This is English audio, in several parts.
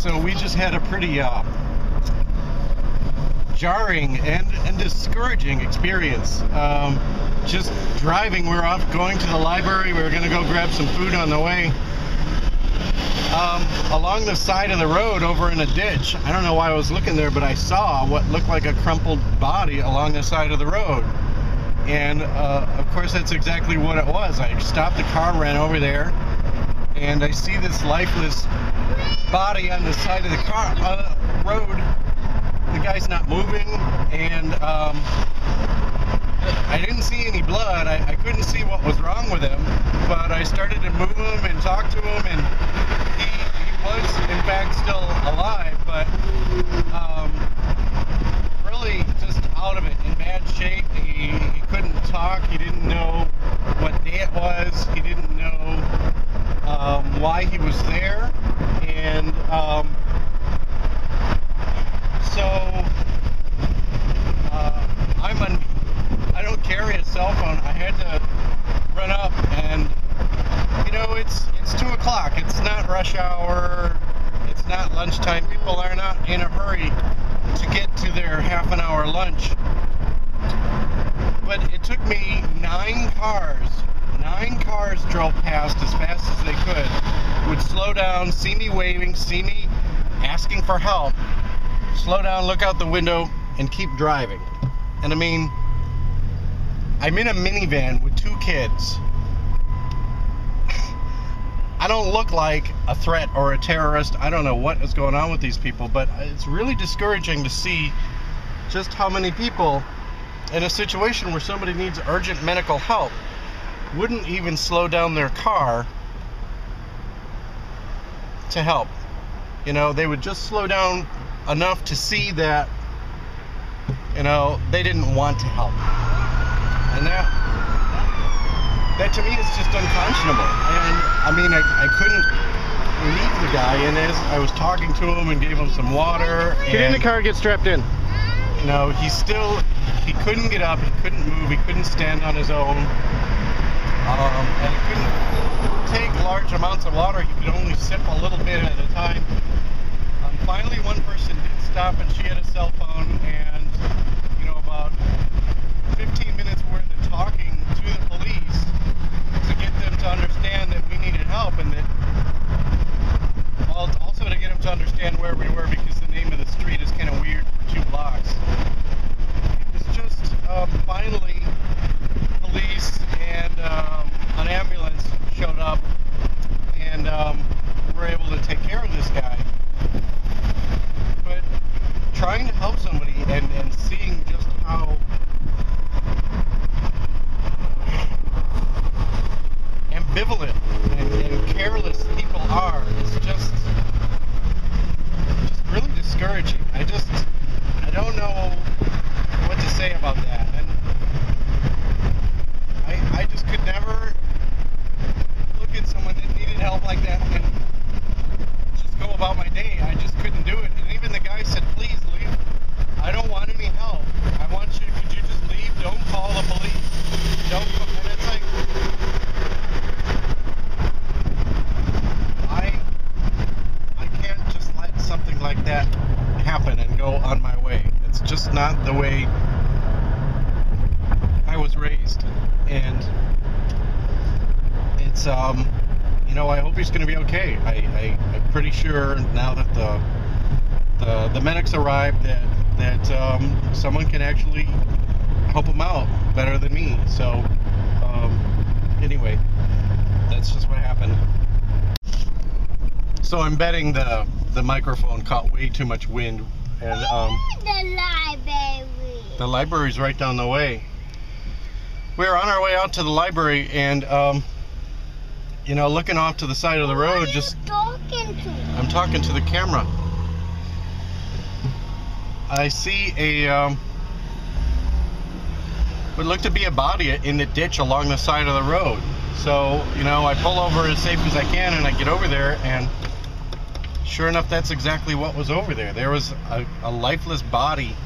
So we just had a pretty jarring and discouraging experience. Just driving, we were off going to the library. We were going to go grab some food on the way. Along the side of the road over in a ditch, I don't know why I was looking there, but I saw what looked like a crumpled body along the side of the road. And of course that's exactly what it was. I stopped the car, ran over there, and I see this lifeless body on the side of the car road. The guy's not moving, and I didn't see any blood. I couldn't see what was wrong with him, but I started to move him and talk to him, and he was in fact still alive, but really just out of it, in bad shape. He couldn't talk. He didn't know what day it was. He didn't know why he was there, and I don't carry a cell phone. I had to run up, and you know, it's 2 o'clock. It's not rush hour. It's not lunchtime. People are not in a hurry to get to their half an hour lunch. But it took me 9 cars drove past as fast as they could, would slow down, see me waving, see me asking for help, slow down, look out the window, and keep driving. And I mean, I'm in a minivan with 2 kids. I don't look like a threat or a terrorist. I don't know what is going on with these people, but it's really discouraging to see just how many people in a situation where somebody needs urgent medical help wouldn't even slow down their car to help. You know, they would just slow down enough to see that, you know, they didn't want to help. And that to me is just unconscionable. And I mean, I couldn't leave the guy, and as I was talking to him and gave him some water, Get in the car, get strapped in. You know, he couldn't get up, he couldn't move, he couldn't stand on his own, and he couldn't take large amounts of water. He could only sip a little bit at a time. Finally, one person did stop, and she had a cell phone, and you know, about 15 minutes worth of talking to the police to get them to understand that we needed help, and that also to get them to understand where we were, because the name of the street is kind of weird for 2 blocks. It was just finally police and an ambulance showed up, and we were able to take care of this guy. But trying to help somebody and seeing just how ambivalent and careless people are, is just really discouraging. I don't know what to say about that. And I just could never look at someone that needed help like that and just go about my day. I just couldn't do it. And even the guy said, please leave. I don't want any help. I want you, could you just leave? Don't call the police. Don't, and it's like, I can't just let something like that happen and go on my way. It's just not the way I was raised. And it's, you know, I hope he's going to be okay. I'm pretty sure now that the medics arrived that someone can actually help him out better than me. So anyway, that's just what happened. So I'm betting the microphone caught way too much wind, and the library's right down the way. We're on our way out to the library, and you know, looking off to the side of the road, just I'm talking to the camera. I see what looked to be a body in the ditch along the side of the road. So, you know, I pull over as safe as I can, and I get over there, and sure enough, that's exactly what was over there. There was a lifeless body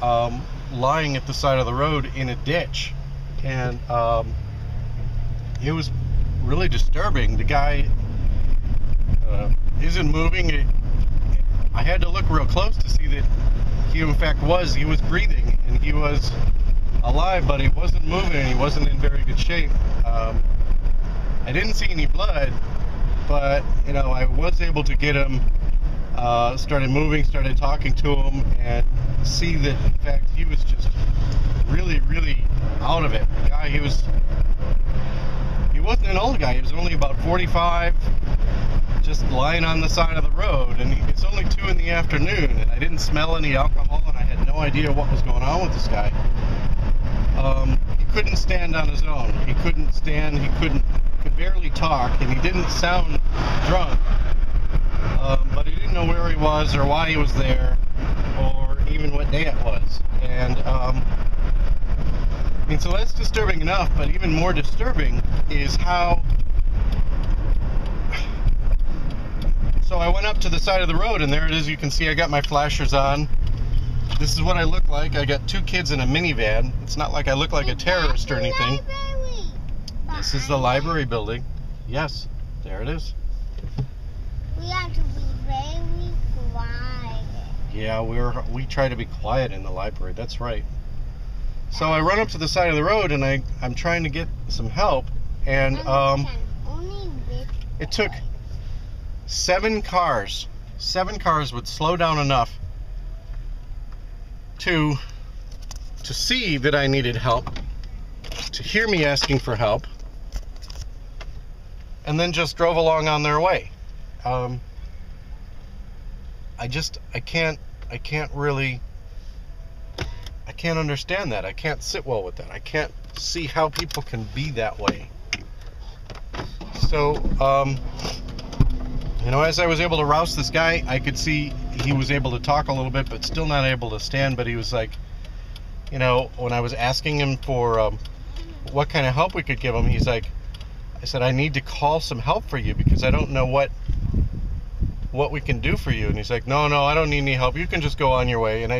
lying at the side of the road in a ditch, and it was really disturbing. The guy isn't moving. I had to look real close to see that he in fact he was breathing and he was alive, but he wasn't moving and he wasn't in very good shape. I didn't see any blood, but you know, I was able to get him started moving, started talking to him, and see that in fact he was just really out of it. The guy, he wasn't an old guy, he was only about 45, just lying on the side of the road, and it's only 2 in the afternoon, and I didn't smell any alcohol, and I had no idea what was going on with this guy. He couldn't stand on his own. He couldn't stand, could barely talk, and he didn't sound drunk, but he didn't know where he was or why he was there or even what day it was. And so that's disturbing enough, but even more disturbing is how... So I went up to the side of the road, and there it is. You can see I got my flashers on. This is what I look like. I got 2 kids in a minivan. It's not like I look like a terrorist or anything. This is the library building. Yes, there it is. We have to be very quiet. Yeah, we try to be quiet in the library. That's right. So I run up to the side of the road, and I'm trying to get some help, and it took 7 cars. 7 cars would slow down enough to see that I needed help, to hear me asking for help, and then just drove along on their way. I can't understand that. I can't sit well with that. I can't see how people can be that way. So, you know, as I was able to rouse this guy, I could see he was able to talk a little bit, but still not able to stand. But he was like, you know, when I was asking him for what kind of help we could give him, he's like, I said, I need to call some help for you because I don't know what we can do for you. And he's like, no, I don't need any help. You can just go on your way. And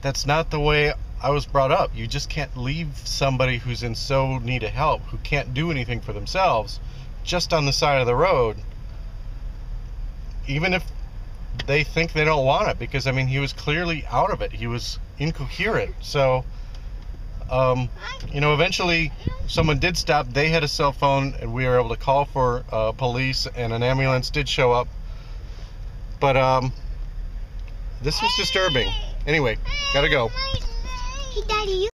that's not the way I was brought up. You just can't leave somebody who's in so need of help, who can't do anything for themselves, just on the side of the road, even if they think they don't want it, because I mean, he was clearly out of it. He was incoherent. So, you know, eventually someone did stop. They had a cell phone, and we were able to call for police, and an ambulance did show up. But this was disturbing. Anyway, gotta go. Hey, Daddy,